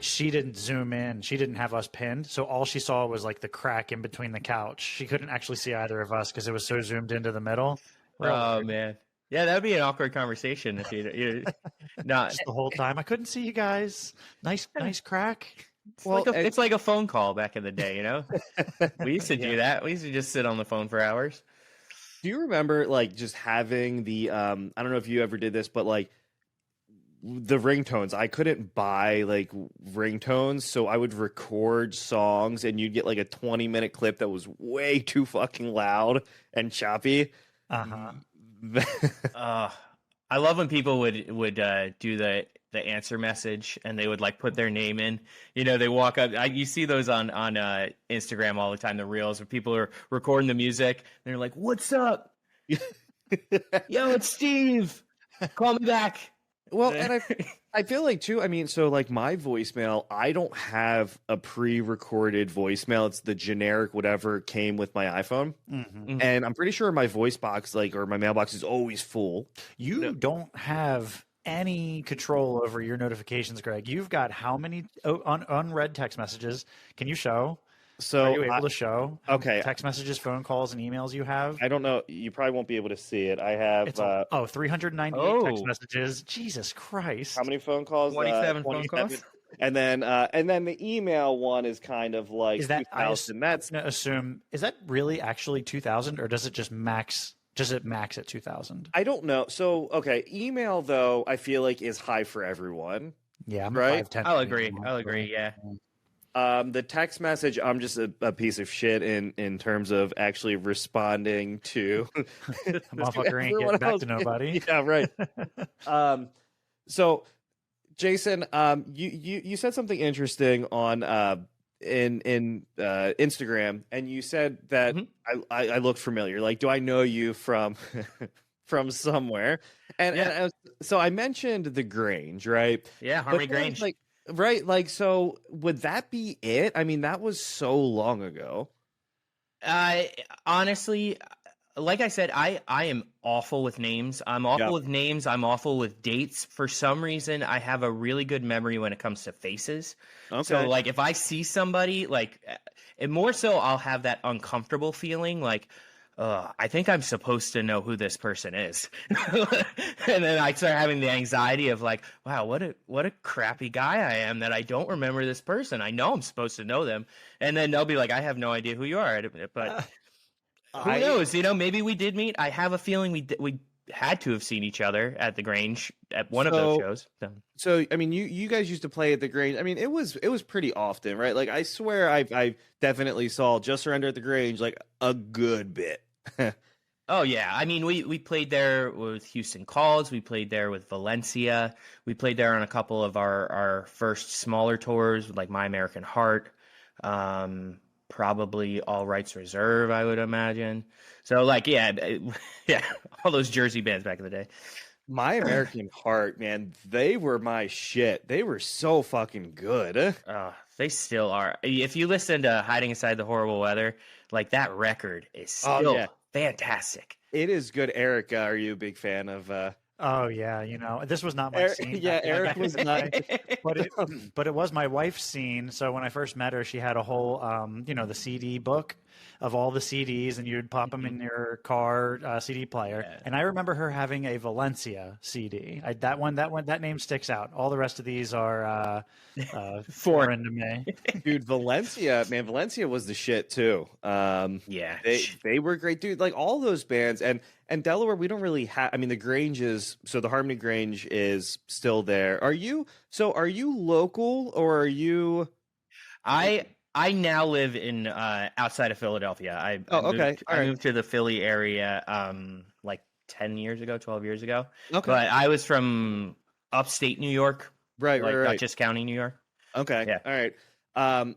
she didn't zoom in. She didn't have us pinned, so all she saw was like the crack in between the couch. She couldn't actually see either of us because it was so zoomed into the middle. Oh man, yeah, that would be an awkward conversation if you not just the whole time. I couldn't see you guys. Nice crack. It's like a phone call back in the day, you know. We used to do that. We used to just sit on the phone for hours. Do you remember like just having the I don't know if you ever did this, but like the ringtones? I couldn't buy like ringtones, so I would record songs and you'd get like a 20-minute clip that was way too fucking loud and choppy. Uh-huh. I love when people would do the answer message and they would like put their name in. You know, they walk up. You see those on Instagram all the time. The reels where people are recording the music. And they're like, "What's up? Yo, it's Steve. Call me back." Well, and I feel like too, I mean, so like my voicemail, I don't have a pre-recorded voicemail. It's the generic whatever came with my iPhone. Mm-hmm. And I'm pretty sure my voice box, like, or my mailbox is always full. You don't have any control over your notifications, Greg. You've got how many unread text messages? Can you show? So are you able to show? Okay. Text messages, phone calls, and emails you have? I don't know. You probably won't be able to see it. I have 398 text messages. Jesus Christ! How many phone calls? 27 phone calls. And then the email one is kind of like is that 2000. That's assume is that really actually 2000 or does it just max? Does it max at 2000? I don't know. So okay, email though I feel like is high for everyone. Yeah, I'm right. 5'10". I'll agree. Yeah. The text message, I'm just a piece of shit in terms of actually responding to. Motherfucker ain't getting back to nobody. Yeah, right. So, Jason, you said something interesting on in Instagram, and you said that I look familiar. Like, do I know you from from somewhere? And so I mentioned the Grange, right? Yeah, Harmony Grange. Right, like, so would that be it? I mean, that was so long ago. Honestly, like I said, I am awful with names. I'm awful with names. I'm awful with dates. For some reason, I have a really good memory when it comes to faces. Okay. So, like, if I see somebody, like, and more so, I'll have that uncomfortable feeling, like, I think I'm supposed to know who this person is. And then I start having the anxiety of like, wow, what a crappy guy I am that I don't remember this person. I know I'm supposed to know them. And then they'll be like, I have no idea who you are. But who knows? You know, maybe we did meet. I have a feeling we had to have seen each other at the Grange at one of those shows. So, I mean, you guys used to play at the Grange. I mean, it was pretty often, right? Like, I swear I definitely saw Just Surrender at the Grange like a good bit. Oh yeah, I mean we played there with Houston Calls, we played there with Valencia, we played there on a couple of our first smaller tours with like My American Heart, probably All Rights Reserve, I would imagine. So like yeah, all those Jersey bands back in the day. My American Heart, man, they were my shit. They were so fucking good. They still are. If you listen to Hiding Inside the Horrible Weather, like that record is still fantastic. It is good. Eric, are you a big fan of Oh yeah, you know, this was not my scene. Yeah, Eric was not. But it was my wife's scene. So when I first met her, she had a whole the CD book of all the CDs, and you'd pop them in your car CD player. Yeah. And I remember her having a Valencia CD. That name sticks out. All the rest of these are foreign to me. Dude, Valencia was the shit too. Yeah, they were great, dude. Like all those bands, and Delaware, we don't really have. I mean, the Grange the Harmony Grange is still there. Are you local or are you? I now live in outside of Philadelphia. I moved to the Philly area like 10 years ago, 12 years ago. Okay. But I was from upstate New York. Right. Dutchess County, New York. Okay. Yeah. All right.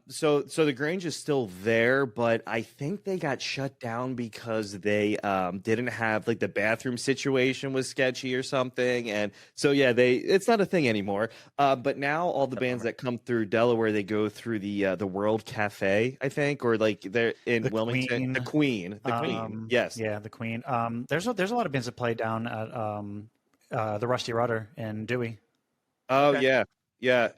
So the Grange is still there, but I think they got shut down because they didn't have like the bathroom situation was sketchy or something, and so it's not a thing anymore. But now all the bands that come through Delaware, they go through the World Cafe, I think, or like they're in Wilmington. The Queen. Yes. Yeah, the Queen. There's a lot of bands that play down at the Rusty Rudder in Dewey. Oh okay. Yeah. Yeah.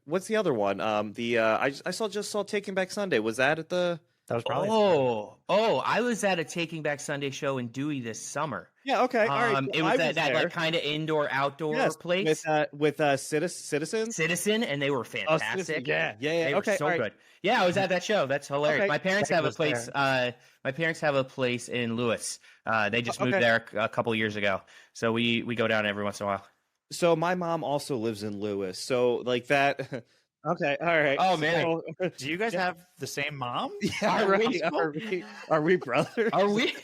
What's the other one? I just saw Taking Back Sunday. Was that at the? That was probably. I was at a Taking Back Sunday show in Dewey this summer. Yeah. Okay. All right. It was that like kind of indoor outdoor place with Citizen. Citizen, and they were fantastic. Citizen, yeah. They were so good. Yeah, I was at that show. That's hilarious. My parents have a place. My parents have a place in Lewis. They just moved there a couple years ago, so we go down every once in a while. So my mom also lives in Lewis. So like that. Okay, all right. Oh man, do you guys have the same mom? Yeah, are we brothers? Are we?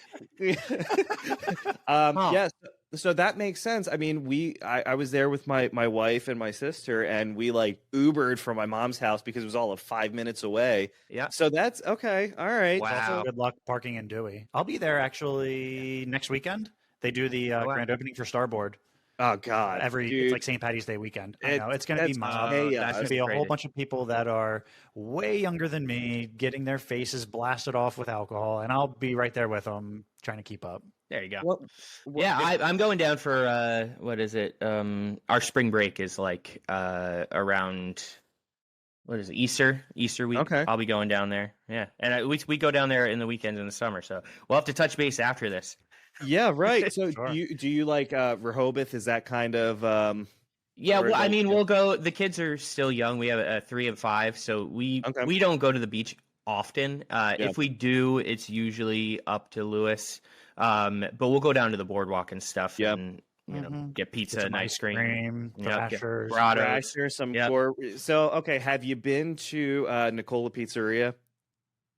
Yes. So that makes sense. I mean, I was there with my wife and my sister, and we like Ubered from my mom's house because it was all of 5 minutes away. Yeah. So that's okay. All right. Wow. Also, good luck parking in Dewey. I'll be there actually next weekend. They do the grand opening for Starboard. Oh God! It's like St. Patty's Day weekend. I know it's going to be mob. That's going to be a whole bunch of people that are way younger than me, getting their faces blasted off with alcohol, and I'll be right there with them, trying to keep up. There you go. I'm going down for what is it? Our spring break is like around what is it? Easter week. Okay, I'll be going down there. Yeah, and we go down there in the weekends in the summer, so we'll have to touch base after this. Yeah, right. So sure. do you like Rehoboth? Is that kind of yeah, well, I mean, we'll go. The kids are still young. We have 3 and 5, so we don't go to the beach often. If we do, it's usually up to Lewis. But we'll go down to the boardwalk and stuff. Yeah. And get pizza and ice cream, Thrashers, some core. So okay, have you been to Nicola Pizzeria?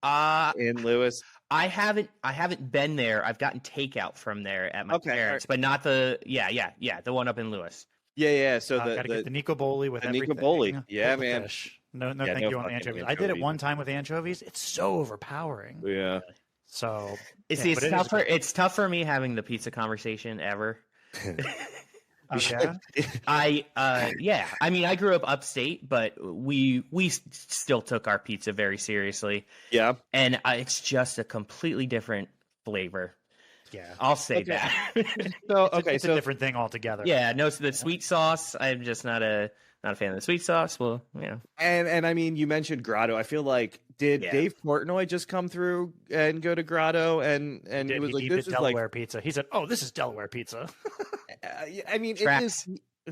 In Lewis. I haven't been there. I've gotten takeout from there at my parents, but not the the one up in Lewis. Yeah. So gotta get the Nicoboli with everything. Nicoboli. Yeah, man. Fish. No, thank you on the anchovies. I did it one time with anchovies. It's so overpowering. Yeah. So it's tough for me having the pizza conversation ever. Yeah. I mean, I grew up upstate, but we still took our pizza very seriously. Yeah. And it's just a completely different flavor. Yeah. I'll say that. It's a different thing altogether. Yeah, no, so the sweet sauce, I'm just not a fan of the sweet sauce. Well, And I mean, you mentioned Grotto. I feel like did Dave Portnoy just come through and go to Grotto and it was like, this is Delaware pizza. He said, "Oh, this is Delaware pizza." I mean, it is.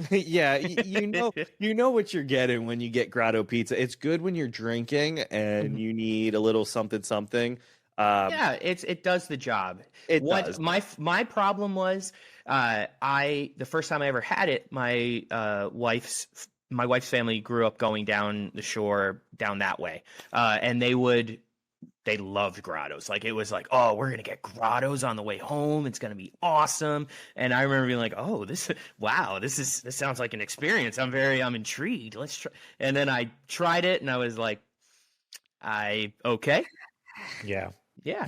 Yeah, you know what you're getting when you get Grotto pizza. It's good when you're drinking and you need a little something. It does the job. It does. My problem was, the first time I ever had it, my wife's family grew up going down the shore down that way, and they loved grottos. Like, it was like, oh, we're going to get grottos on the way home. It's going to be awesome. And I remember being like, oh, this sounds like an experience. I'm intrigued. Let's try. And then I tried it and I was like, okay. Yeah. Yeah.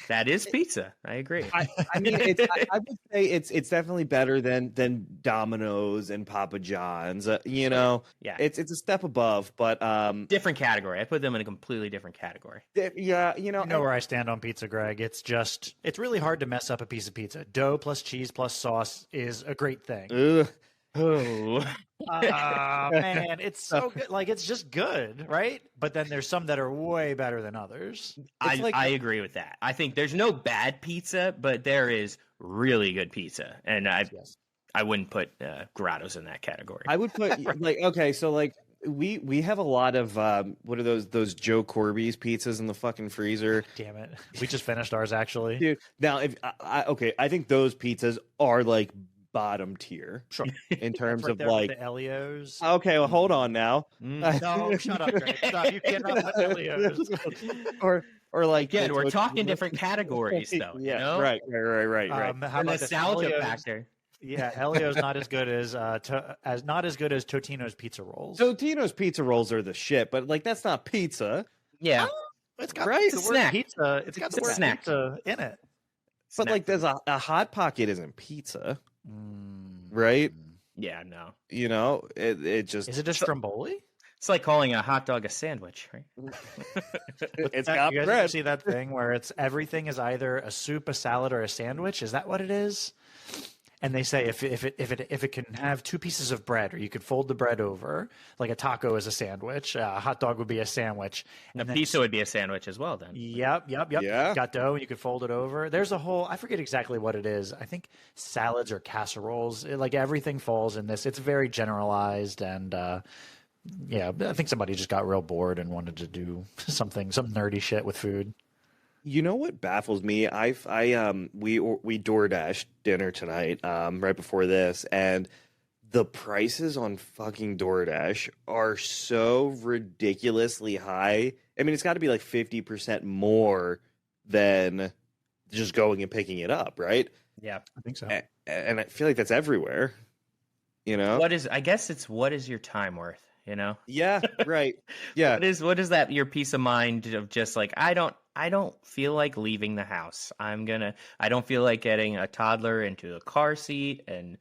That is pizza. I agree. I mean, I would say it's definitely better than Domino's and Papa John's. Yeah, it's a step above, but different category. I put them in a completely different category. Yeah, you know where I stand on pizza, Greg. It's really hard to mess up a piece of pizza. Dough plus cheese plus sauce is a great thing. Oh man, it's so good. Like, it's just good, right? But then there's some that are way better than others. I agree with that. I think there's no bad pizza, but there is really good pizza, and I wouldn't put Grottos in that category. I would put we have a lot of what are those Joe Corby's pizzas in the fucking freezer. Damn it, we just finished ours actually. Dude, now if I think those pizzas are like bottom tier, sure, in terms of like the Elios. Okay, well, hold on now. No, shut up, Greg. Stop. You cannot put Elios. or like, again, we're talking different categories, though. Yeah, you know? right. How about nostalgia factor? Yeah, Elio's not as good as Totino's pizza rolls. Totino's pizza rolls are the shit, but like, that's not pizza. Yeah, it's got the word pizza. It's got the word pizza in it. But like, there's a Hot Pocket isn't pizza. Right? Yeah, no. You know, it just... Is it a stromboli? It's like calling a hot dog a sandwich, right? It's got you guys bread. See that thing where everything is either a soup, a salad, or a sandwich? Is that what it is? and they say if it can have two pieces of bread, or you could fold the bread over, like a taco is a sandwich, a hot dog would be a sandwich, and a pizza would be a sandwich as well. Then. Yep. Yeah. Got dough, and you could fold it over. There's a whole, I forget exactly what it is. I think salads or casseroles. Like everything falls in this. It's very generalized, and yeah, I think somebody just got real bored and wanted to do some nerdy shit with food. You know what baffles me? We DoorDash dinner tonight, right before this, and the prices on fucking DoorDash are so ridiculously high. I mean, it's got to be like 50% more than just going and picking it up, right? Yeah, I think so. And I feel like that's everywhere. You know, what is your time worth? You know? Yeah, right. Yeah. What is that? Your peace of mind of just like, I don't feel like leaving the house. I don't feel like getting a toddler into a car seat and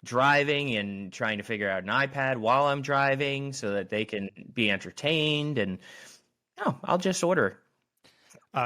driving and trying to figure out an iPad while I'm driving so that they can be entertained. And no, I'll just order.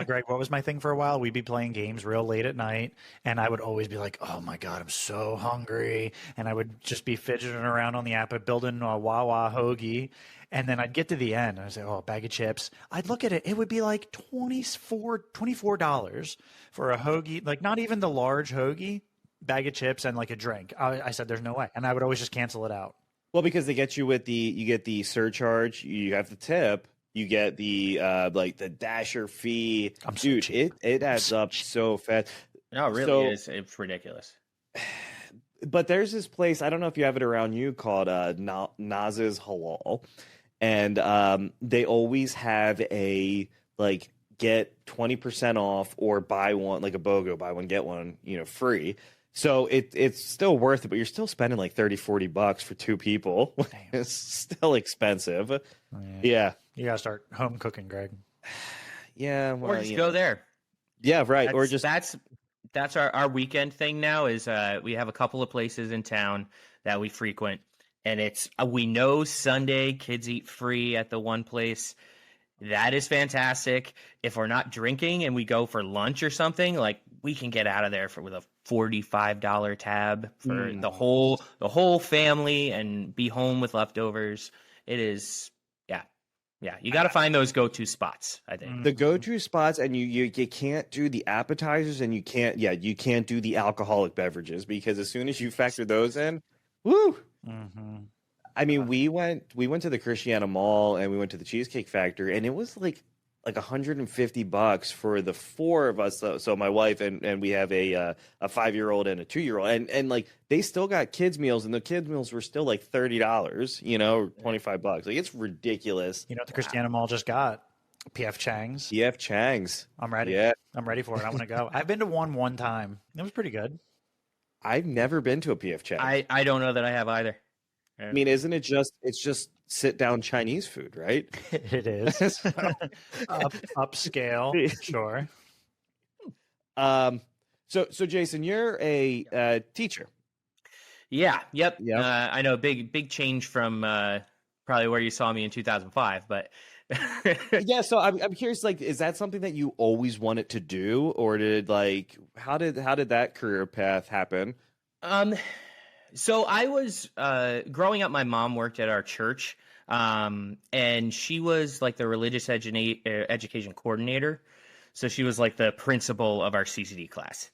Greg, what was my thing for a while? We'd be playing games real late at night, and I would always be like, oh my God, I'm so hungry. And I would just be fidgeting around on the app, building a Wawa hoagie. And then I'd get to the end, and I'd say, oh, a bag of chips. I'd look at it. It would be like $24 for a hoagie, like not even the large hoagie, bag of chips, and like a drink. I said, there's no way. And I would always just cancel it out. Well, because they get you you get the surcharge, you have the tip. You get the like the dasher fee. Dude, it adds up so fast. No, it really is. It's ridiculous. But there's this place, I don't know if you have it around you, called Naz's Halal. And they always have a like get 20% off or buy one, like a BOGO, buy one, get one, free. So it's still worth it, but you're still spending like $30-$40 for two people. It's still expensive. Yeah. You gotta start home cooking, Greg. Yeah, well, or just go there. Yeah, right. That's our weekend thing now. Is we have a couple of places in town that we frequent, and it's we know Sunday kids eat free at the one place. That is fantastic. If we're not drinking and we go for lunch or something, like we can get out of there with a $45 tab for the whole family and be home with leftovers. It is. Yeah, you got to find those go-to spots, I think. The go-to spots, and you can't do the appetizers, and you can't do the alcoholic beverages, because as soon as you factor those in, woo! Mm-hmm. I mean, we went to the Christiana Mall, and we went to the Cheesecake Factory, and it was like $150 for the four of us. So my wife and we have a 5-year-old and a 2-year-old, and like they still got kids meals, and the kids meals were still like $30, $25. Like it's ridiculous. You know what the Christiana Mall just got? P.F. Chang's. P.F. Chang's. I'm ready. Yeah, I'm ready for it. I want to go. I've been to one time. It was pretty good. I've never been to a P.F. Chang's. I don't know that I have either. I mean, isn't it it's just sit down Chinese food, right? It is. Upscale, sure. So Jason, you're a teacher. Yeah. Yep. I know big change from probably where you saw me in 2005, but yeah. So I'm curious, like, is that something that you always wanted to do, or how did that career path happen? So I was growing up. My mom worked at our church, and she was like the religious education coordinator. So she was like the principal of our CCD class.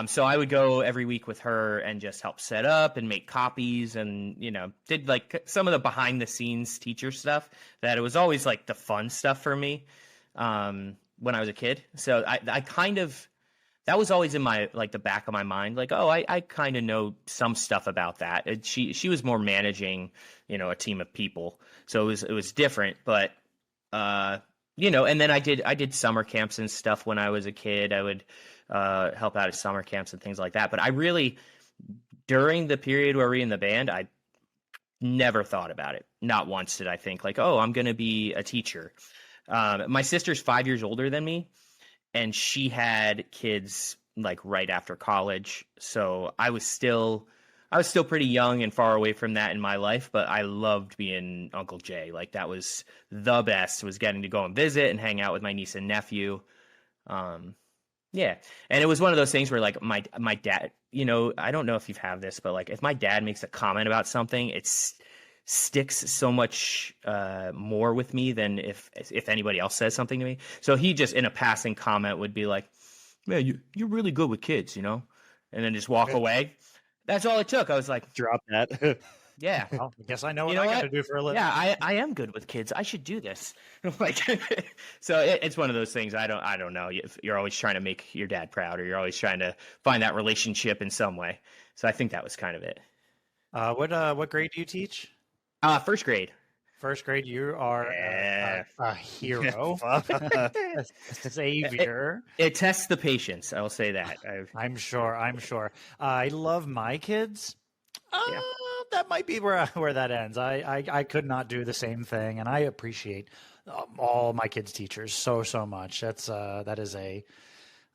So I would go every week with her and just help set up and make copies, and did like some of the behind the scenes teacher stuff. That it was always like the fun stuff for me when I was a kid. So I kind of. That was always in my the back of my mind, like, oh, I kind of know some stuff about that. She was more managing, a team of people, so it was different. But and then I did summer camps and stuff when I was a kid. I would help out at summer camps and things like that. But I really, during the period where we were in the band, I never thought about it. Not once did I think like, oh, I'm going to be a teacher. My sister's 5 years older than me. And she had kids like right after college. So I was still pretty young and far away from that in my life, but I loved being Uncle Jay. Like that was the best, was getting to go and visit and hang out with my niece and nephew. Yeah. And it was one of those things where like my dad, you know, I don't know if you've had this, but like if my dad makes a comment about something, sticks so much more with me than if anybody else says something to me. So he just in a passing comment would be like, "Man, you're really good with kids, you know?" And then just walk away. That's all it took. I was like, Drop that. yeah. Well, I guess I know You what know I got what? to do for a living. Yeah, I am good with kids. I should do this. Like, so it's one of those things. I don't know. You're always trying to make your dad proud, or you're always trying to find that relationship in some way. So I think that was kind of it. What grade do you teach? First grade. First grade. You are a hero, a savior. It tests the patience. I will say that. I'm sure. I love my kids. Yeah. That might be where that ends. I could not do the same thing, and I appreciate all my kids' teachers so much. That is a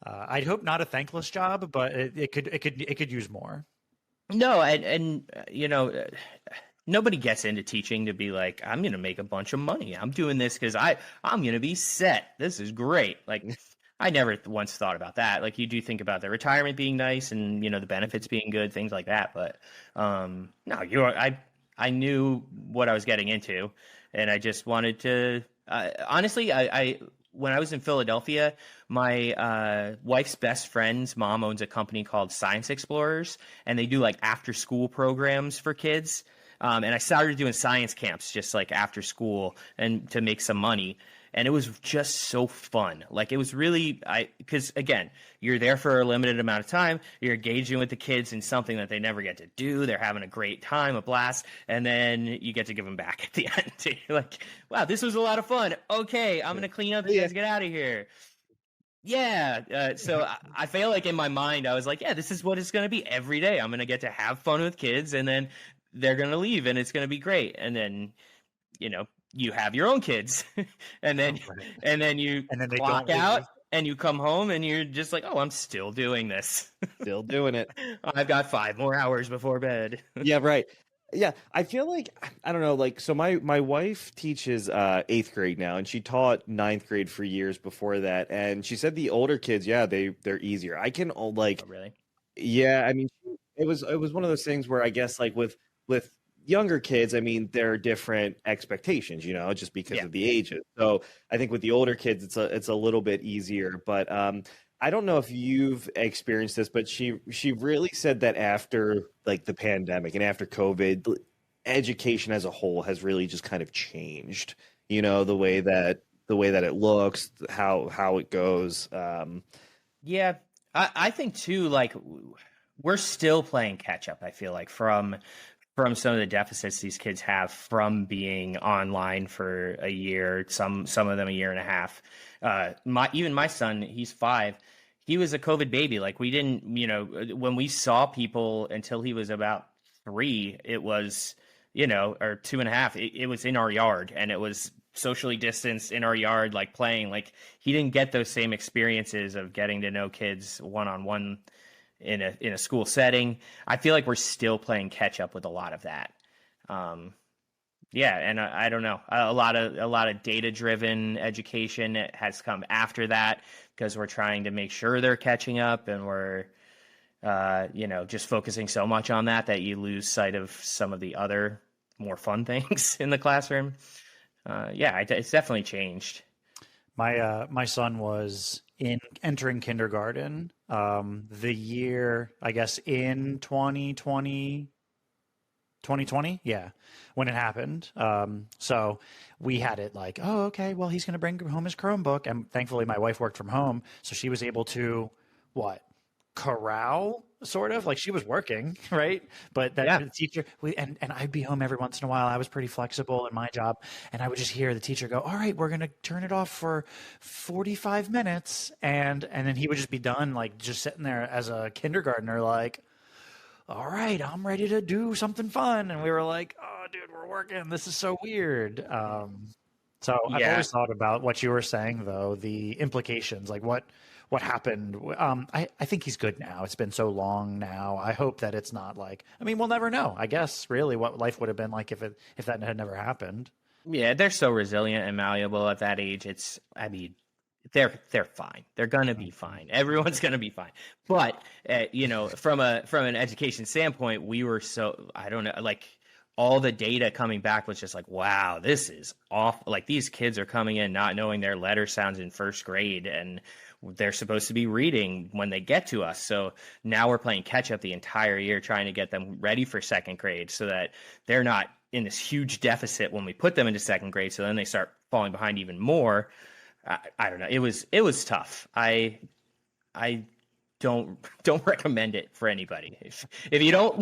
I'd hope not a thankless job, but it could use more. No, and you know, nobody gets into teaching to be like, I'm going to make a bunch of money. I'm doing this because I'm going to be set. This is great. Like, I never once thought about that. Like, you do think about the retirement being nice and, you know, the benefits being good, things like that. But no, I knew what I was getting into, and I just wanted to. Honestly, I when I was in Philadelphia, my wife's best friend's mom owns a company called Science Explorers, and they do like after school programs for kids. And I started doing science camps just like after school and to make some money. And it was just so fun. Like it was really, because again, you're there for a limited amount of time. You're engaging with the kids in something that they never get to do. They're having a great time, a blast. And then you get to give them back at the end. You're like, wow, this was a lot of fun. Okay, I'm going to clean up. You guys get out of here. Yeah. So I feel like in my mind, I was like, yeah, this is what it's going to be every day. I'm going to get to have fun with kids, and then they're going to leave and it's going to be great. And then, you know, you have your own kids and then you they clock out and you come home and you're just like, oh, I'm still doing this. Still doing it. I've got 5 more hours before bed. Yeah, right. Yeah, I feel like, I don't know, like, so my wife teaches 8th grade now, and she taught 9th grade for years before that. And she said the older kids, yeah, they're easier. I can like, oh, really? Yeah, I mean, it was one of those things where I guess like with younger kids, I mean, there are different expectations, you know, just because of the ages. So I think with the older kids, it's a little bit easier. But I don't know if you've experienced this, but she really said that after like the pandemic and after COVID, education as a whole has really just kind of changed. You know, the way that it looks, how it goes. Yeah, I think too. Like we're still playing catch up. I feel like from some of the deficits these kids have from being online for a year, some of them a year and a half. My son, he's 5. He was a COVID baby. Like we didn't, you know, when we saw people until he was about 3, it was, you know, or 2.5. It was in our yard, and it was socially distanced in our yard, like playing. Like he didn't get those same experiences of getting to know kids one-on-one in a school setting. I feel like we're still playing catch up with a lot of that. Yeah, and I don't know. A lot of data driven education has come after that because we're trying to make sure they're catching up, and we're you know, just focusing so much on that you lose sight of some of the other more fun things in the classroom. Yeah, it's definitely changed. My son was entering kindergarten the year, I guess, in 2020, yeah, when it happened. So we had it like, oh, okay, well, he's going to bring home his Chromebook. And thankfully, my wife worked from home, so she was able to, corral, sort of, like she was working, right? But the teacher, and I'd be home every once in a while. I was pretty flexible in my job, and I would just hear the teacher go, all right, we're going to turn it off for 45 minutes. And then he would just be done, like just sitting there as a kindergartner, like, all right, I'm ready to do something fun. And we were like, oh, dude, we're working. This is so weird. So I've always thought about what you were saying, though, the implications, like what happened. I think he's good now. It's been so long now. I hope that it's not like, I mean, we'll never know, I guess, really what life would have been like if that had never happened. Yeah, they're so resilient and malleable at that age. I mean, they're fine. They're gonna be fine. Everyone's gonna be fine. But from an education standpoint, we were so, I don't know, like all the data coming back was just like, wow, this is awful. Like these kids are coming in not knowing their letter sounds in first grade, and they're supposed to be reading when they get to us. So now we're playing catch up the entire year, trying to get them ready for second grade so that they're not in this huge deficit when we put them into second grade. So then they start falling behind even more. I don't know. It was tough. I don't recommend it for anybody. If you don't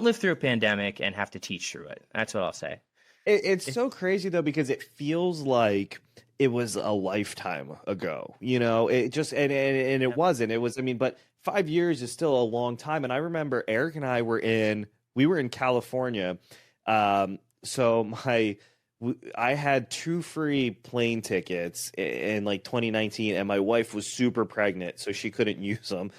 live through a pandemic and have to teach through it. That's what I'll say. It's so crazy though, because it feels like it was a lifetime ago, it just, and it wasn't, it was, I mean, but 5 years is still a long time. And I remember Eric and I were in California. So I had 2 free plane tickets in like 2019, and my wife was super pregnant, so she couldn't use them.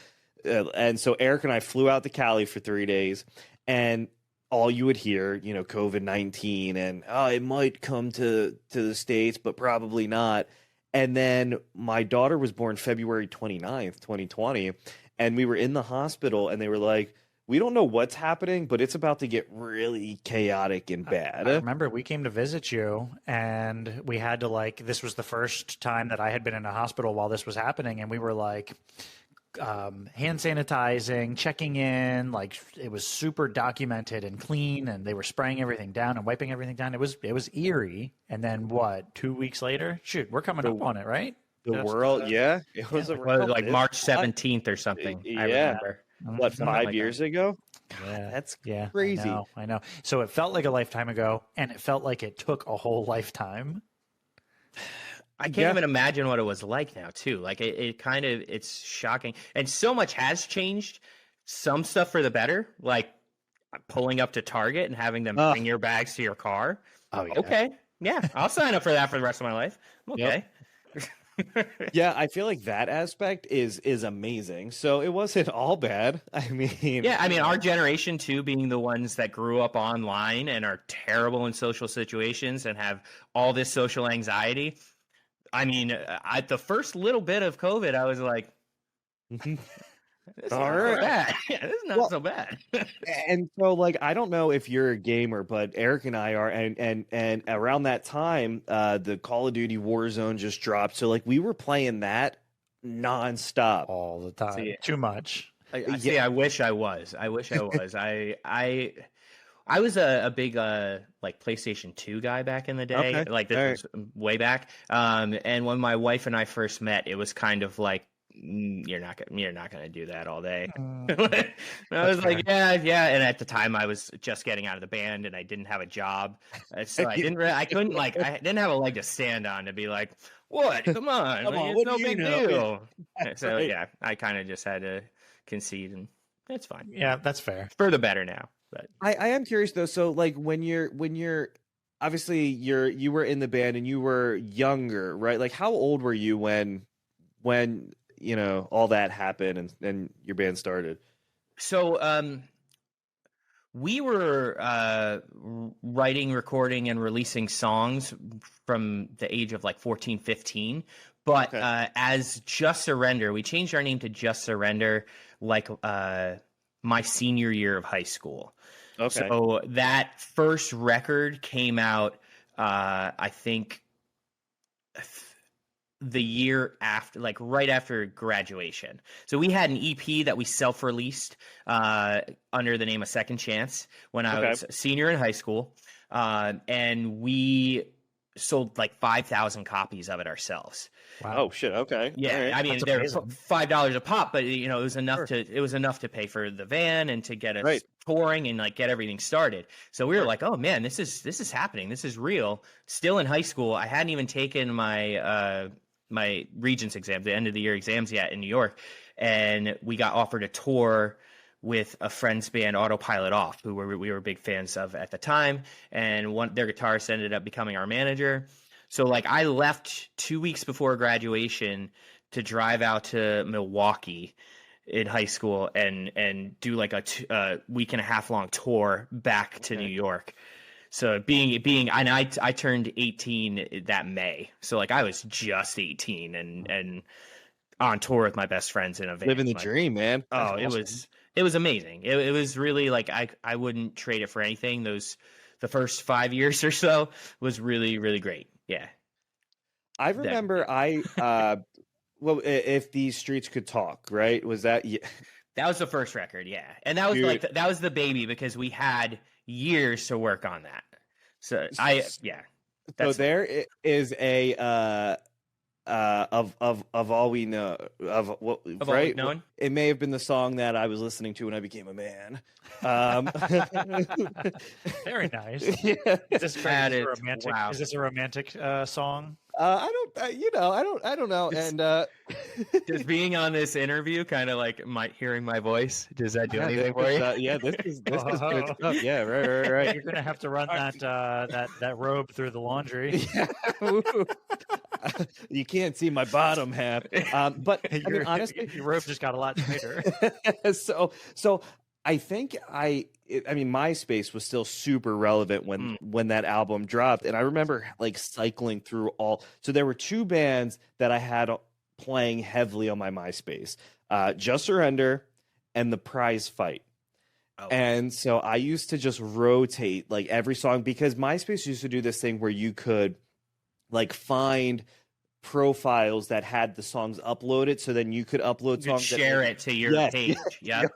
And so Eric and I flew out to Cali for 3 days, and all you would hear, COVID-19 and it might come to the States, but probably not. And then my daughter was born February 29th, 2020, and we were in the hospital, and they were like, we don't know what's happening, but it's about to get really chaotic and bad. I remember we came to visit you, and we had to this was the first time that I had been in a hospital while this was happening, and we were hand sanitizing, checking in, it was super documented and clean, and they were spraying everything down and wiping everything down. It was eerie. And then 2 weeks later, shoot, we're coming up on it, right? The world, yeah. It was like March 17th or something. Yeah. I remember. What, 5 years ago? Yeah, that's crazy. I know. So it felt like a lifetime ago, and it felt like it took a whole lifetime. I can't even imagine what it was like now, too. Like it's shocking. And so much has changed. Some stuff for the better, like pulling up to Target and having them bring your bags to your car. Oh, yeah. Okay. Yeah, I'll sign up for that for the rest of my life. Okay. Yep. Yeah, I feel like that aspect is amazing. So it wasn't all bad. Our generation too, being the ones that grew up online and are terrible in social situations and have all this social anxiety. At the first little bit of COVID, I was like, this is not so bad. Yeah, this is not so bad. And so, I don't know if you're a gamer, but Eric and I are, and around that time, the Call of Duty Warzone just dropped. So, we were playing that nonstop all the time. Too much. I wish I was. I was a big PlayStation 2 guy back in the day. Okay. This was way back. And when my wife and I first met, it was kind of like, you're not gonna do that all day. And I was like, yeah. And at the time, I was just getting out of the band, and I didn't have a job, so I didn't have a leg to stand on to be like, what? Come on, it's no big deal. So yeah, I kind of just had to concede, and it's fine. Yeah, that's fair. It's for the better now. But I am curious though. So when you're obviously you were in the band and you were younger, right? How old were you when all that happened and your band started? So we were writing, recording, and releasing songs from the age of 14, 15. But as Just Surrender, we changed our name to Just Surrender my senior year of high school. Okay. So that first record came out, I think, the year after, right after graduation. So we had an EP that we self-released under the name of Second Chance when I was a senior in high school. And we sold 5,000 copies of it ourselves. Wow. Oh shit. Okay. Yeah. Right. They're $5 a pop, but it was enough to pay for the van and to get us touring and get everything started. So we were like, oh man, this is happening. This is real. Still in high school. I hadn't even taken my my Regents exam, the end of the year exams yet in New York. And we got offered a tour with a friend's band, Autopilot Off, who we were big fans of at the time. And their guitarist ended up becoming our manager. So I left 2 weeks before graduation to drive out to Milwaukee in high school and do a week and a half long tour back to New York. So and I turned 18 that May. So like I was just 18 and on tour with my best friends in a van. Living the dream, man. That's awesome. It was amazing. It was really like I wouldn't trade it for anything. The first 5 years or so was really, really great. Yeah. I remember well, If These Streets Could Talk, right? Was that That was the first record, yeah. And that was that was the baby because we had years to work on that. So So there is a of all we know of what of right. All we've known? It may have been the song that I was listening to when I became a man. Very nice. Yeah. Is this romantic? Wow. Is this a romantic song? I don't know. And does being on this interview kind of like hearing my voice, does that do anything for you? This is good stuff. Yeah, right. You're gonna have to run that robe through the laundry. Yeah. You can't see my bottom half. But I mean, honestly, your robe just got a lot tighter. So I think MySpace was still super relevant when that album dropped, and I remember like cycling through all. So there were two bands that I had playing heavily on my MySpace, Just Surrender and The Prize Fight. Oh. And so I used to just rotate like every song because MySpace used to do this thing where you could like find profiles that had the songs uploaded, so then you could upload songs, share it to your page. Yep.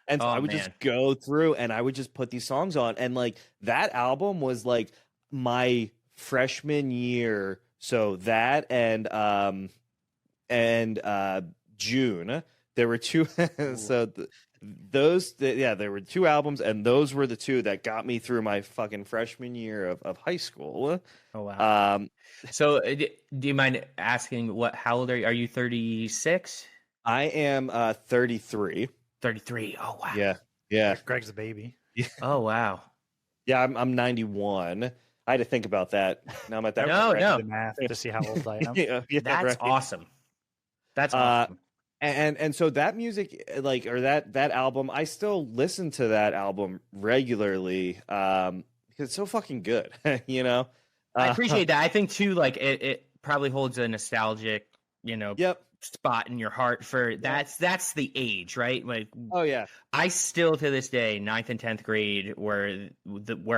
And so I would just go through and I would just put these songs on, and like that album was like my freshman year. So that and June, there were two. So there were two albums, and those were the two that got me through my fucking freshman year of high school. Oh wow. So do you mind asking how old are you? Are you 36? I am 33. 33. Oh wow. Yeah. Greg's a baby. Oh wow. Yeah, I'm 91. I had to think about that. Now I'm at that. No. The math to see how old I am. That's awesome. That's awesome. And so that music, like, or that album, I still listen to that album regularly because it's so fucking good. You know, I appreciate that. I think too, like it probably holds a nostalgic, spot in your heart for that's the age, right? Like, oh yeah, I still to this day, 9th and 10th grade, where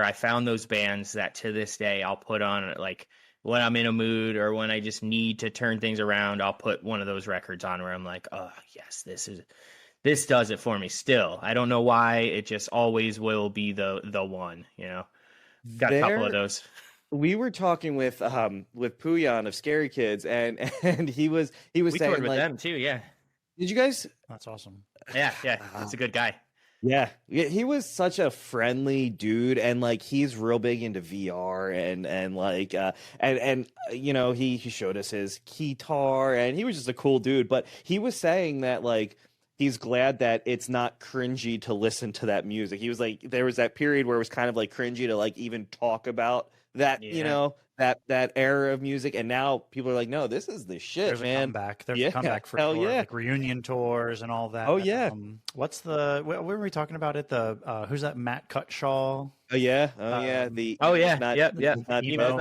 I found those bands that to this day I'll put on, like when I'm in a mood or when I just need to turn things around, I'll put one of those records on where I'm like, oh yes, this does it for me still. I don't know why, it just always will be the one, Got a couple of those. We were talking with Puyan of Scary Kids, and he was saying toured with like, them too. Yeah. Did you guys? That's awesome. Yeah. That's a good guy. Yeah, he was such a friendly dude, and like he's real big into VR and like and he showed us his guitar, and he was just a cool dude. But he was saying that like he's glad that it's not cringy to listen to that music. He was like, there was that period where it was kind of like cringy to like even talk about that, that era of music, and now people are like, no, this is the shit. There's man. There's a comeback for tour, like reunion tours and all that. Oh yeah. What were we talking about it? The who's that? Matt Cutshaw. Oh yeah. Emo's not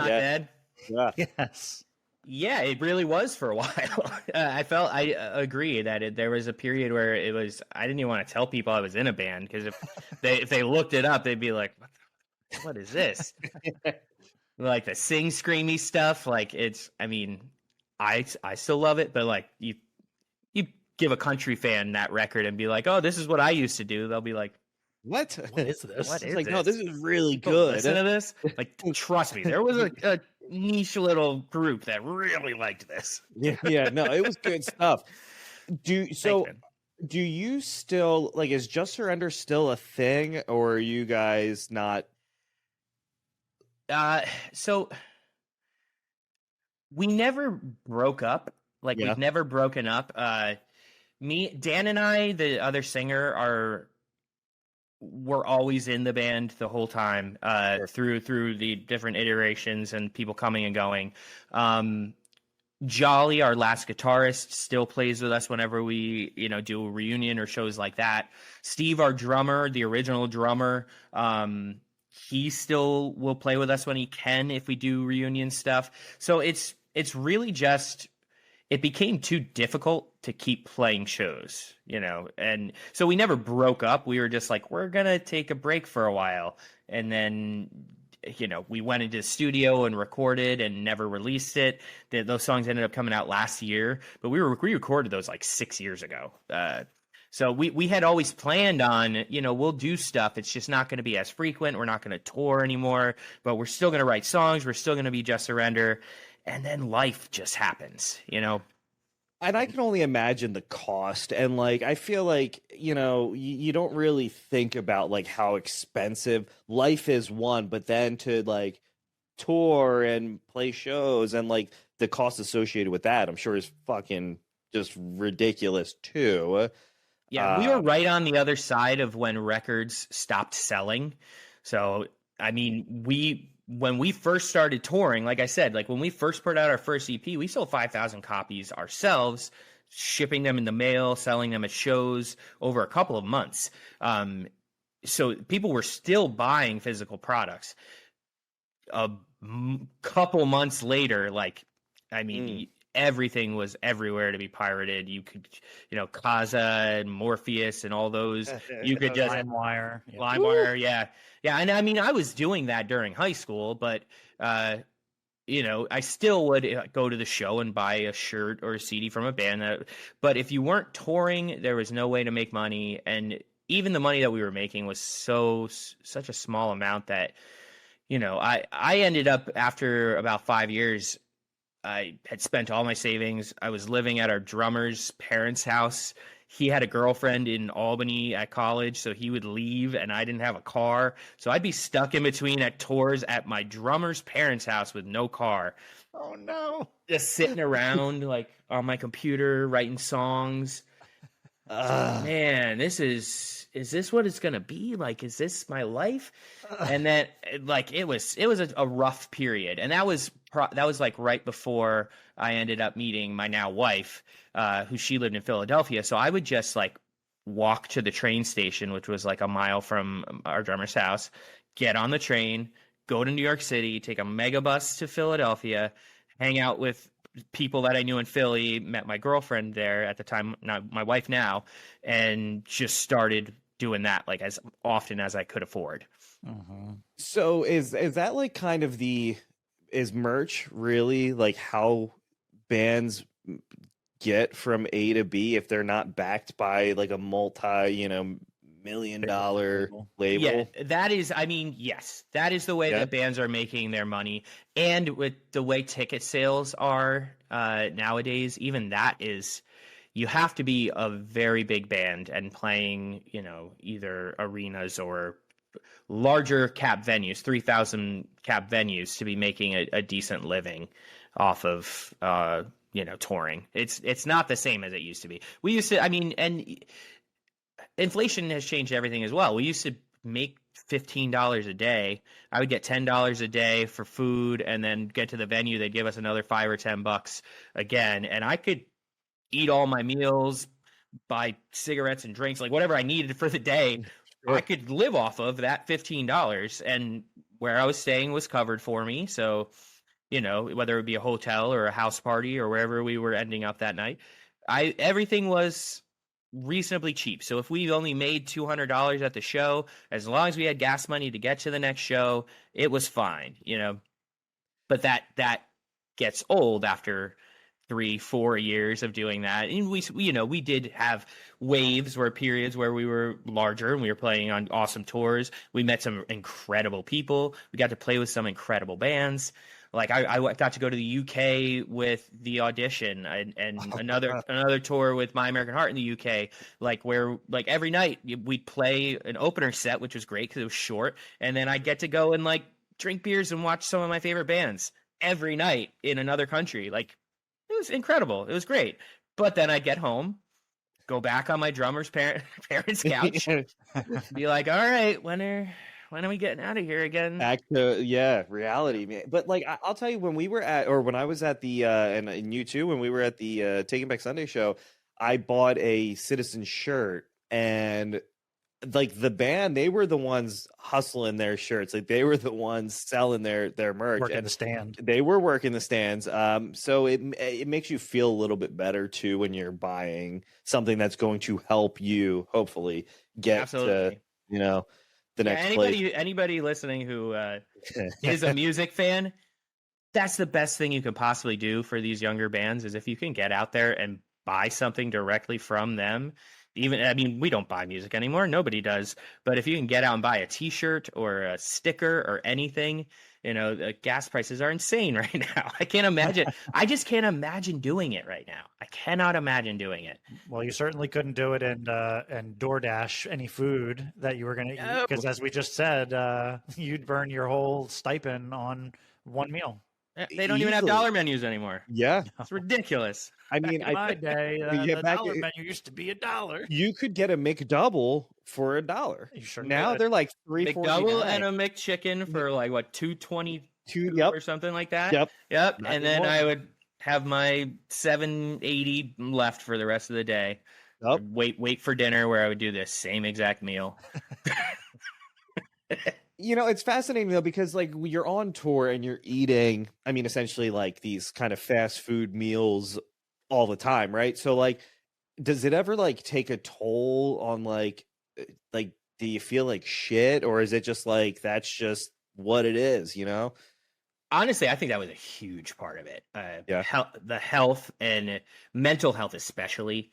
dead. Yeah. Yes. Yeah, it really was for a while. I agree that there was a period where it was. I didn't even want to tell people I was in a band because if they looked it up, they'd be like, what is this? Like the sing screamy stuff, like it's. I mean, I still love it, but like you give a country fan that record and be like, oh, this is what I used to do. They'll be like, what is this? What is like, this? No, this is really good. Listen to this. Like, trust me, there was a niche little group that really liked this. Yeah, no, it was good stuff. Do you still like? Is Just Surrender still a thing, or are you guys not? So we never broke up. Like we've never broken up. Dan and I, the other singer, we're always in the band the whole time, through the different iterations and people coming and going. Jolly, our last guitarist, still plays with us whenever we, do a reunion or shows like that. Steve, our drummer, the original drummer, he still will play with us when he can if we do reunion stuff. So it's really just, it became too difficult to keep playing shows, you know, and so we never broke up. We were just like, we're gonna take a break for a while, and then, you know, we went into the studio and recorded and never released it. Those songs ended up coming out last year, but we recorded those like 6 years ago. So we had always planned on, you know, we'll do stuff. It's just not going to be as frequent. We're not going to tour anymore, but we're still going to write songs. We're still going to be Just Surrender. And then life just happens, you know? And I can only imagine the cost. And like, I feel like, you know, you don't really think about like how expensive life is, one, but then to like tour and play shows and like the cost associated with that, I'm sure is fucking just ridiculous too. Yeah, we were right on the other side of when records stopped selling. So, I mean, when we first started touring, like I said, like when we first put out our first EP, we sold 5,000 copies ourselves, shipping them in the mail, selling them at shows over a couple of months. So people were still buying physical products. A couple months later, like, I mean, everything was everywhere to be pirated. You could, you know, Kaza and Morpheus and all those. You could just LimeWire, yeah. And I mean, I was doing that during high school, but you know, I still would go to the show and buy a shirt or a CD from a band. But if you weren't touring, there was no way to make money, and even the money that we were making was such a small amount that, you know, I ended up, after about 5 years, I had spent all my savings. I was living at our drummer's parents' house. He had a girlfriend in Albany at college, so he would leave, and I didn't have a car. So I'd be stuck in between at tours at my drummer's parents' house with no car. Oh, no. Just sitting around, like, on my computer, writing songs. Man, is this what it's going to be? Like, is this my life? And then, like, it was a rough period. And that was like right before I ended up meeting my now wife, who she lived in Philadelphia. So I would just like walk to the train station, which was like a mile from our drummer's house, get on the train, go to New York City, take a mega bus to Philadelphia, hang out with people that I knew in Philly, met my girlfriend there at the time, my wife now, and just started doing that like as often as I could afford. So is that like kind of is merch really like how bands get from A to B if they're not backed by like a multi, you know, $1 million label? Yeah, that is, I mean, yes, that is the way that bands are making their money. And with the way ticket sales are nowadays, even that is, you have to be a very big band and playing, you know, either arenas or larger cap venues, 3,000 cap venues, to be making a decent living off of, you know, touring. It's not the same as it used to be. We used to, I mean, and inflation has changed everything as well. We used to make $15 a day. I would get $10 a day for food, and then get to the venue, they'd give us another $5 or $10 again, and I could eat all my meals, buy cigarettes and drinks, like whatever I needed for the day. I could live off of that $15, and where I was staying was covered for me. So, you know, whether it be a hotel or a house party or wherever we were ending up that night, everything was reasonably cheap. So if we only made $200 at the show, as long as we had gas money to get to the next show, it was fine, you know. But that gets old after 3-4 years of doing that. And we you know, we did have waves where periods where we were larger and we were playing on awesome tours. We met some incredible people. We got to play with some incredible bands. Like I got to go to the UK with The Audition and another tour with My American Heart in the UK. Like where like every night we'd play an opener set, which was great because it was short, and then I'd get to go and like drink beers and watch some of my favorite bands every night in another country. Like it was incredible. It was great. But then I'd get home, go back on my drummer's parents' couch, be like, all right, when are we getting out of here again? Back to reality, man. But like I'll tell you, when I was at the and you too, when we were at the Taking Back Sunday show, I bought a Citizen shirt, and like the band, they were the ones hustling their shirts. Like they were the ones selling their merch. Working the stand. They were working the stands. So it makes you feel a little bit better too when you're buying something that's going to help you hopefully get to, you know, the next place. Anybody listening who is a music fan, that's the best thing you could possibly do for these younger bands is if you can get out there and buy something directly from them. We don't buy music anymore. Nobody does. But if you can get out and buy a T-shirt or a sticker or anything, the gas prices are insane right now. I can't imagine. I just can't imagine doing it right now. I cannot imagine doing it. Well, you certainly couldn't do it and DoorDash any food that you were going to eat because, as we just said, you'd burn your whole stipend on one meal. They don't even have dollar menus anymore. Yeah, it's ridiculous. I mean, in my day, the dollar menu used to be $1. You could get a McDouble for $1. You sure now could. they're like $3.49. McDouble and a McChicken for like what $2.22 or something like that. Yep. And then I would have my $7.80 left for the rest of the day. Yep. Wait for dinner where I would do this same exact meal. It's fascinating though because like you're on tour and you're eating, essentially like these kind of fast food meals all the time, right? So like, does it ever like take a toll on like do you feel like shit, or is it just like that's just what it is, Honestly, I think that was a huge part of it. The health and mental health, especially.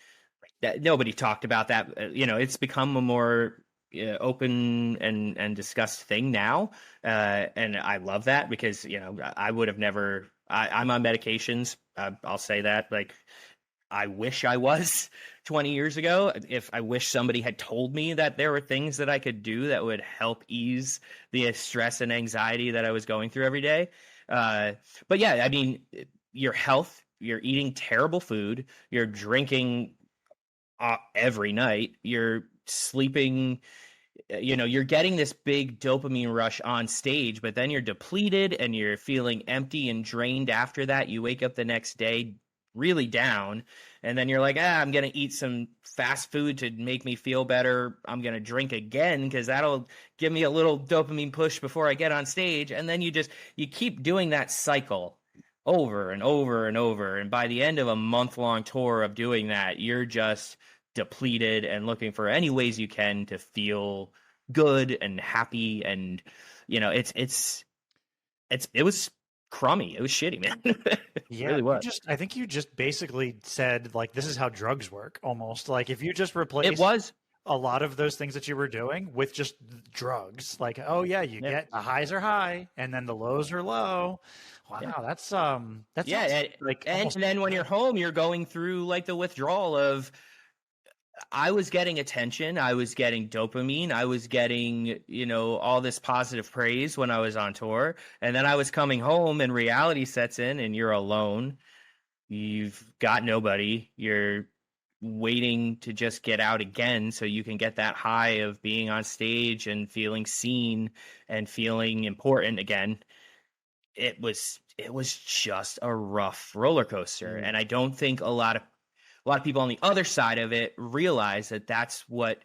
That nobody talked about that. It's become a more open and discussed thing now, and I love that because I would have never. I'm on medications. I'll say that. Like, I wish I was 20 years ago. If I wish somebody had told me that there were things that I could do that would help ease the stress and anxiety that I was going through every day. But yeah, your health. You're eating terrible food. You're drinking every night. You're sleeping, you're getting this big dopamine rush on stage, but then you're depleted and you're feeling empty and drained after that. You wake up the next day really down, and then you're like, I'm going to eat some fast food to make me feel better. I'm going to drink again because that'll give me a little dopamine push before I get on stage. And then you keep doing that cycle over and over and over. And by the end of a month-long tour of doing that, you're just depleted and looking for any ways you can to feel good and happy. And it was crummy. It was shitty, man. Yeah, really was. I think you just basically said like this is how drugs work, almost. Like if you just replace it was a lot of those things that you were doing with just drugs, like get the highs are high and then the lows are low. Wow, that's and then when you're home, you're going through like the withdrawal of. I was getting attention. I was getting dopamine. I was getting, all this positive praise when I was on tour. And then I was coming home and reality sets in and you're alone. You've got nobody. You're waiting to just get out again so you can get that high of being on stage and feeling seen and feeling important again. It was just a rough roller coaster. And I don't think a lot of people on the other side of it realize that that's what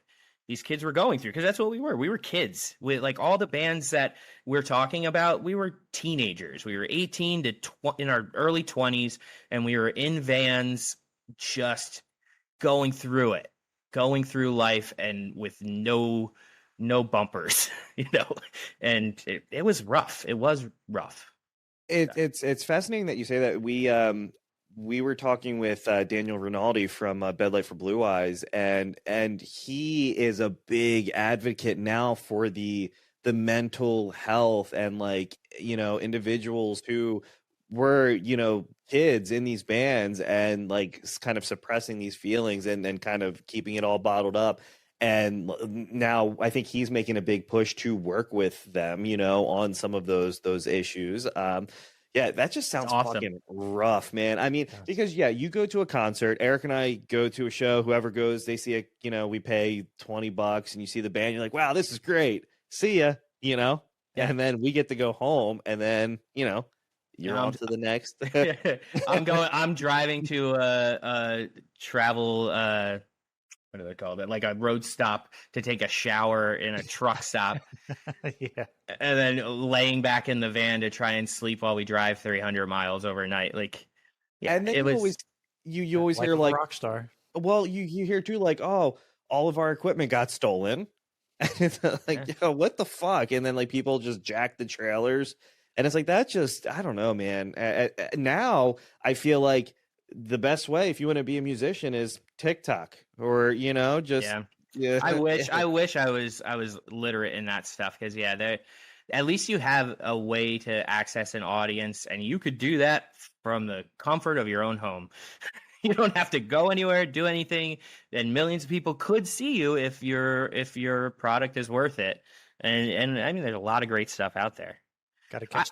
these kids were going through, because that's what we were. We were kids. With like all the bands that we're talking about, we were teenagers. We were 18 to in our early 20s, and we were in vans just going through life and with no bumpers, and it was rough. It was rough. It's fascinating that you say that. We were talking with Daniel Rinaldi from Bed Light for Blue Eyes, and he is a big advocate now for the mental health and individuals who were kids in these bands and like kind of suppressing these feelings and kind of keeping it all bottled up. And now I think he's making a big push to work with them, on some of those issues. Yeah, that just sounds fucking rough, man. Because you go to a concert, Eric and I go to a show, whoever goes, they see we pay $20 and you see the band, you're like, wow, this is great. See ya, and then we get to go home and then, you're on to the next. I'm driving to a travel what do they call it? Like a road stop to take a shower in a truck stop. Yeah. And then laying back in the van to try and sleep while we drive 300 miles overnight. Like, yeah, and then it was always you always hear like rock star. Well, you hear too like, oh, all of our equipment got stolen. And it's like, yo, what the fuck? And then like people just jack the trailers. And it's like, that just, I don't know, man. Now I feel like the best way if you want to be a musician is TikTok or, just. Yeah. I wish I was literate in that stuff because at least you have a way to access an audience and you could do that from the comfort of your own home. You don't have to go anywhere, do anything, and millions of people could see you if your product is worth it. And I mean, there's a lot of great stuff out there.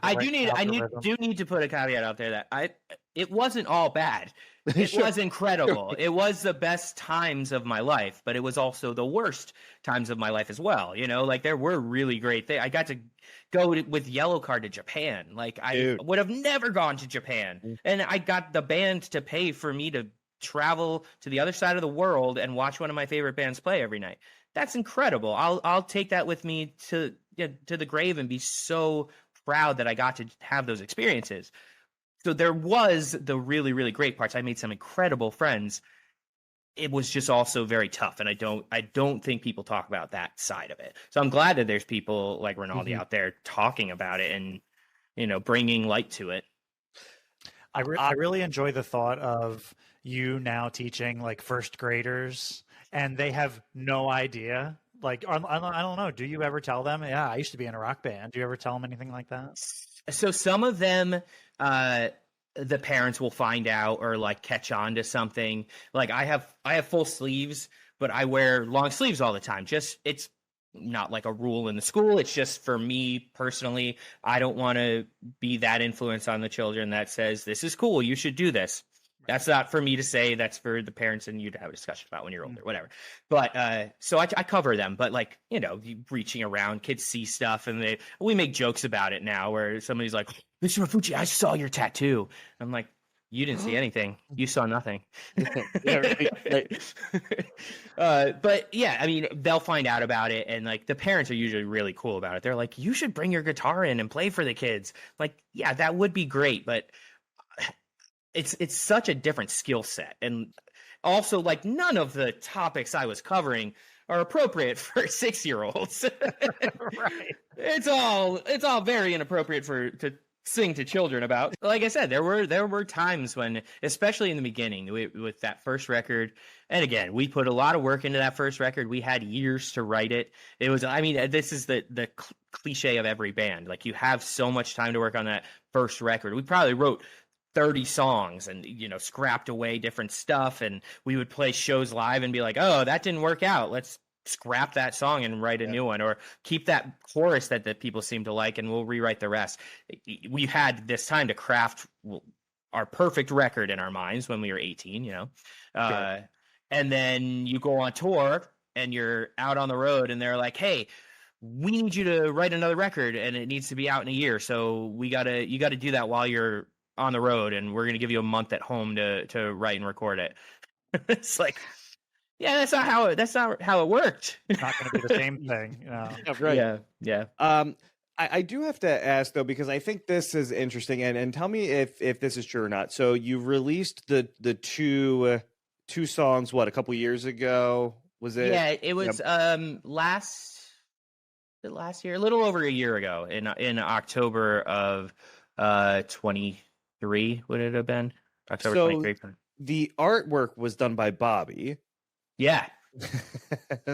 I do need to put a caveat out there that it wasn't all bad. It Sure. was incredible. It was the best times of my life, but it was also the worst times of my life as well. Like there were really great things. I got to go with Yellow Card to Japan. Like I would have never gone to Japan. And I got the band to pay for me to travel to the other side of the world and watch one of my favorite bands play every night. That's incredible. I'll take that with me to the grave and be so proud that I got to have those experiences. So there was the really, really great parts. I made some incredible friends. It was just also very tough, and I don't think people talk about that side of it. So I'm glad that there's people like Rinaldi out there talking about it and bringing light to it. I really enjoy the thought of you now teaching like first graders, and they have no idea. Like I don't know. Do you ever tell them? Yeah, I used to be in a rock band. Do you ever tell them anything like that? So some of them, the parents will find out or like catch on to something. Like I have full sleeves, but I wear long sleeves all the time. It's not like a rule in the school. It's just for me personally. I don't want to be that influence on the children that says this is cool. You should do this. That's not for me to say. That's for the parents and you to have a discussion about when you're older, whatever. But so I cover them. But like reaching around, kids see stuff, and we make jokes about it now. Where somebody's like, "Mr. Maffucci, I saw your tattoo." I'm like, "You didn't see anything. You saw nothing." Right. But yeah, I mean, they'll find out about it, and like the parents are usually really cool about it. They're like, "You should bring your guitar in and play for the kids." Like, yeah, that would be great, but it's such a different skill set, and also like none of the topics I was covering are appropriate for 6-year-olds. Right. It's all very inappropriate to sing to children about. Like I said, there were times when, especially in the beginning with that first record, and again, we put a lot of work into that first record. We had years to write it. It was, I mean, this is the cliche of every band. Like you have so much time to work on that first record. We probably wrote 30 songs and scrapped away different stuff, and we would play shows live and be like, oh, that didn't work out, let's scrap that song and write a new one, or keep that chorus that people seem to like and we'll rewrite the rest. We had this time to craft our perfect record in our minds when we were 18, and then you go on tour and you're out on the road and they're like, hey, we need you to write another record and it needs to be out in a year, so you gotta do that while you're on the road, and we're going to give you a month at home to write and record it. It's like, yeah, that's not how it worked. It's not going to be the same thing. Yeah, right. Yeah. I do have to ask though, because I think this is interesting, and tell me if this is true or not. So you released the two songs, what, a couple years ago? Was it? Yeah, it was last year, a little over a year ago, in October of 23. Would it have been October 23? The artwork was done by Bobby. Yeah.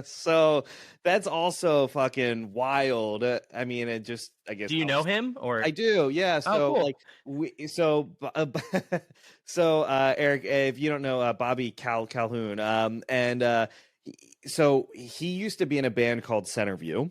So that's also fucking wild. I mean, it just, I guess. Do you know him? Or I do, yeah. So cool. Eric, if you don't know Bobby Calhoun, so he used to be in a band called Centerview.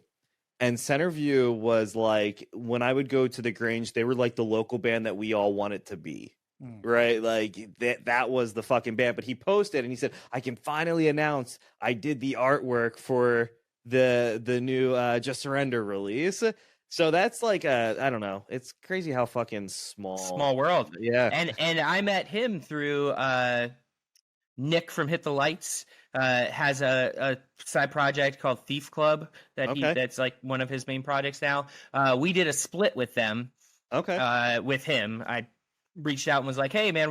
And Centerview was like, when I would go to the Grange, they were like the local band that we all wanted to be, right? Like that was the fucking band. But he posted and he said, I can finally announce I did the artwork for the new Just Surrender release. So that's like I don't know. It's crazy how fucking small world. Yeah. And I met him through Nick from Hit the Lights has a side project called Thief Club that's like one of his main projects now. We did a split with them. With him, I reached out and was like, "Hey, man,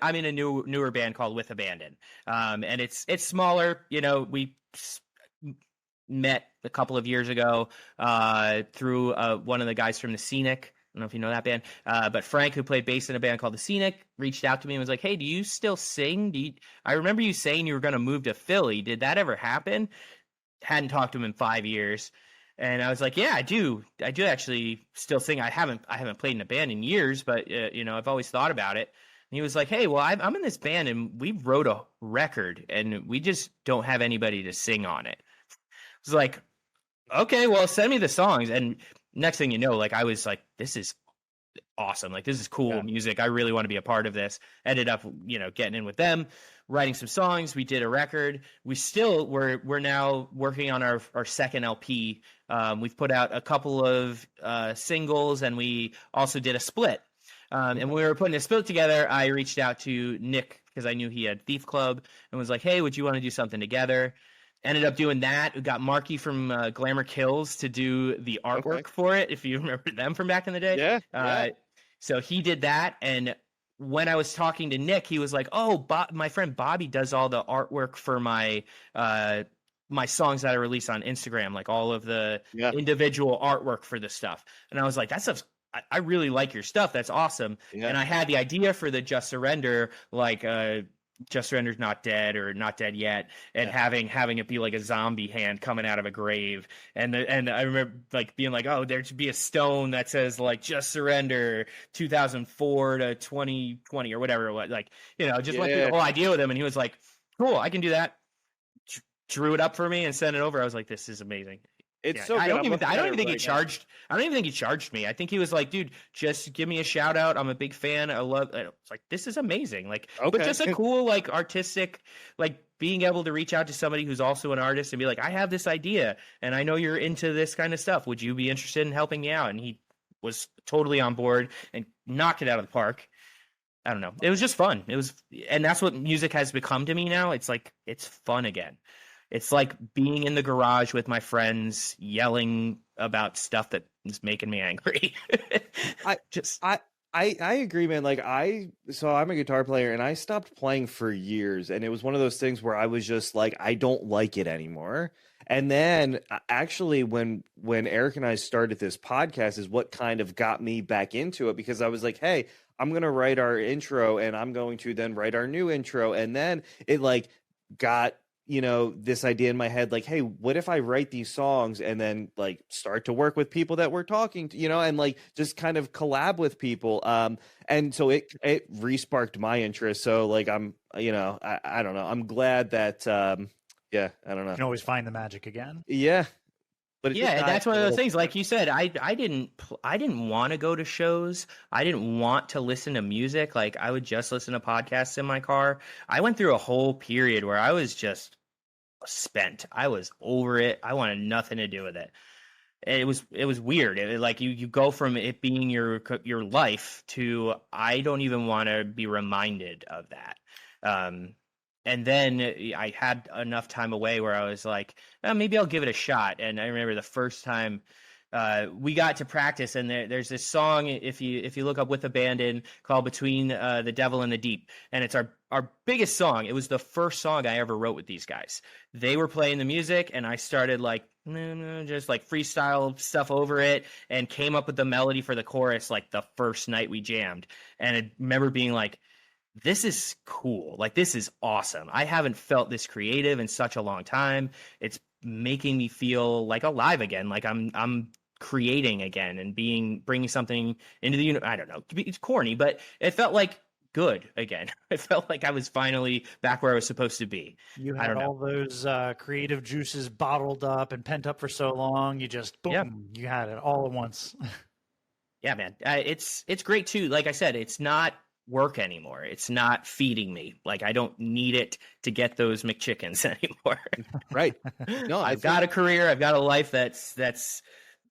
I'm in a newer band called With Abandon, and it's smaller. You know, we met a couple of years ago through one of the guys from the Scenic. I don't know if you know that band, but Frank, who played bass in a band called the Scenic, reached out to me and was like, "Hey, do you still sing? I remember you saying you were going to move to Philly. Did that ever happen?" Hadn't talked to him in 5 years. And I was like, "Yeah, I do actually still sing. I haven't played in a band in years, but you know, I've always thought about it." And he was like, "Hey, well, I'm in this band and we wrote a record and we just don't have anybody to sing on it." I was like, "Okay, well, send me the songs." And next thing you know, like I was like, "This is awesome. Like this is cool music. I really want to be a part of this." Ended up, you know, getting in with them, writing some songs. We did a record. We're now working on our second LP. We've put out a couple of singles, and we also did a split. And when we were putting a split together, I reached out to Nick because I knew he had Thief Club and was like, "Hey, would you want to do something together?" Ended up doing that. We got Marky from Glamour Kills to do the artwork for it, if you remember them from back in the day. Yeah. So he did that, and when I was talking to Nick, he was like, "Oh, my friend Bobby does all the artwork for my my songs that I release on Instagram, like all of the individual artwork for this stuff." And I was like, I really like your stuff. That's awesome." Yeah. And I had the idea for the Just Surrender, like Just Surrender's Not Dead or Not Dead Yet, and having it be like a zombie hand coming out of a grave. And I remember like being like, "Oh, there should be a stone that says like Just Surrender 2004 to 2020 or whatever it was." Like, you know, just went through the whole idea with him, and he was like, "Cool, I can do that." Drew it up for me and sent it over. I was like, "This is amazing." It's so good. I don't even think he charged. I don't even think he charged me. I think he was like, "Dude, just give me a shout out. I'm a big fan. I love." It's like, this is amazing. Like, but just a cool, like, artistic, like being able to reach out to somebody who's also an artist and be like, "I have this idea, and I know you're into this kind of stuff. Would you be interested in helping me out?" And he was totally on board and knocked it out of the park. I don't know. It was just fun. And that's what music has become to me now. It's like it's fun again. It's like being in the garage with my friends, yelling about stuff that is making me angry. I agree, man. Like so I'm a guitar player and I stopped playing for years. And it was one of those things where I was just like, I don't like it anymore. And then actually when Eric and I started this podcast is what kind of got me back into it, because I was like, "Hey, I'm going to write our intro and I'm going to then write our new intro." And then it like got, you know, this idea in my head, like, "Hey, what if I write these songs and then like start to work with people that we're talking to, you know, and like just kind of collab with people." And so it re-sparked my interest. So like, I'm, you know, I don't know. I'm glad that, I don't know. You can always find the magic again. Yeah. But that's one of those things. Like you said, I didn't want to go to shows. I didn't want to listen to music. Like I would just listen to podcasts in my car. I went through a whole period where I was just spent. I was over it. I wanted nothing to do with it. It was weird. Like you go from it being your life to I don't even want to be reminded of that. And then I had enough time away where I was like, maybe I'll give it a shot. And I remember the first time we got to practice, and there's this song, if you look up With Abandon, called Between the Devil and the Deep. And it's our biggest song. It was the first song I ever wrote with these guys. They were playing the music, and I started like just like freestyle stuff over it and came up with the melody for the chorus like the first night we jammed. And I remember being like, this is cool. Like, this is awesome. I haven't felt this creative in such a long time. It's making me feel like alive again. Like I'm creating again and bringing something into the universe. I don't know. It's corny, but it felt like good again. It felt like I was finally back where I was supposed to be. You had all those creative juices bottled up and pent up for so long. You just, boom, you had it all at once. Yeah, man. It's great too. Like I said, it's not work anymore. It's not feeding me. Like I don't need it to get those McChickens anymore. Right. No, I've got a career. I've got a life that's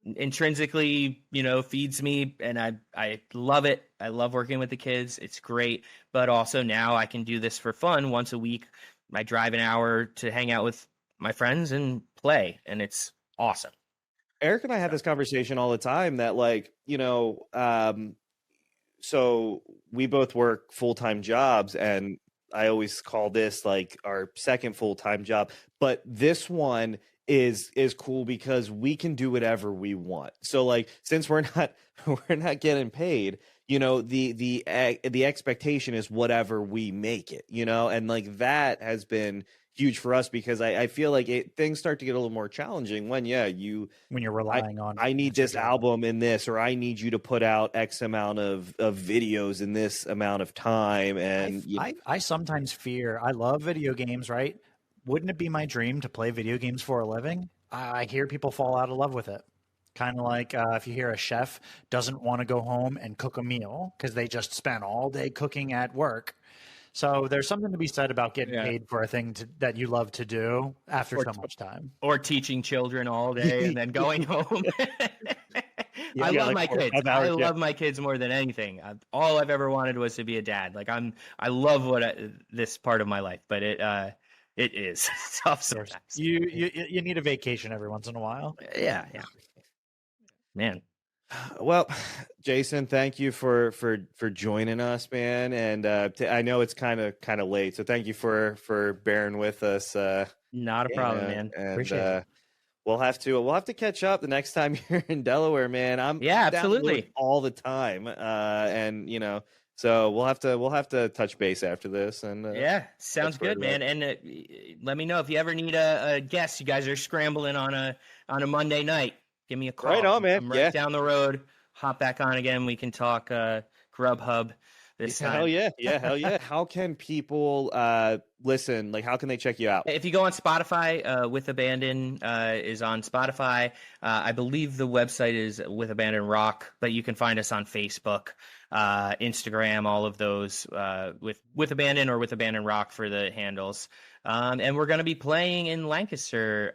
intrinsically, feeds me, and I love it. I love working with the kids. It's great. But also now I can do this for fun once a week. I drive an hour to hang out with my friends and play, and it's awesome. Eric and I have this conversation all the time that, like, so we both work full-time jobs, and I always call this like our second full-time job, but this one is cool because we can do whatever we want. So, like, since we're not getting paid, the expectation is whatever we make it, and like that has been huge for us, because I feel like things start to get a little more challenging when you're relying on, I need this album in this, or I need you to put out X amount of videos in this amount of time. And I sometimes fear, I love video games, right? Wouldn't it be my dream to play video games for a living? I hear people fall out of love with it. Kind of like if you hear a chef doesn't want to go home and cook a meal because they just spent all day cooking at work. So there's something to be said about getting paid for a thing that you love to do after so much time. Or teaching children all day and then going home. I love my kids. I love my kids more than anything. All I've ever wanted was to be a dad. Like I love this part of my life, but it is tough sometimes. You need a vacation every once in a while. Yeah. Man. Well, Jason, thank you for joining us, man. And I know it's kind of late, so thank you for bearing with us. Not a problem, man. And, appreciate it. We'll have to catch up the next time you're in Delaware, man. I'm absolutely all the time, and so we'll have to touch base after this. And sounds good, man. And let me know if you ever need a guest. You guys are scrambling on a Monday night. Give me a call. Right on, man. I'm right down the road. Hop back on again. We can talk Grubhub this time. Hell yeah. Hell yeah. How can people listen? Like, how can they check you out? If you go on Spotify, With Abandon is on Spotify. I believe the website is With Abandon Rock, but you can find us on Facebook, Instagram, all of those with Abandon or With Abandon Rock for the handles. And we're going to be playing in Lancaster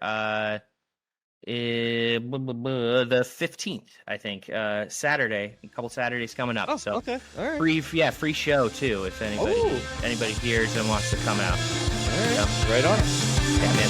the 15th, I think, Saturday. A couple Saturdays coming up. So okay, all right. Free show too if anybody hears and wants to come out. All right, right on. Yeah, man.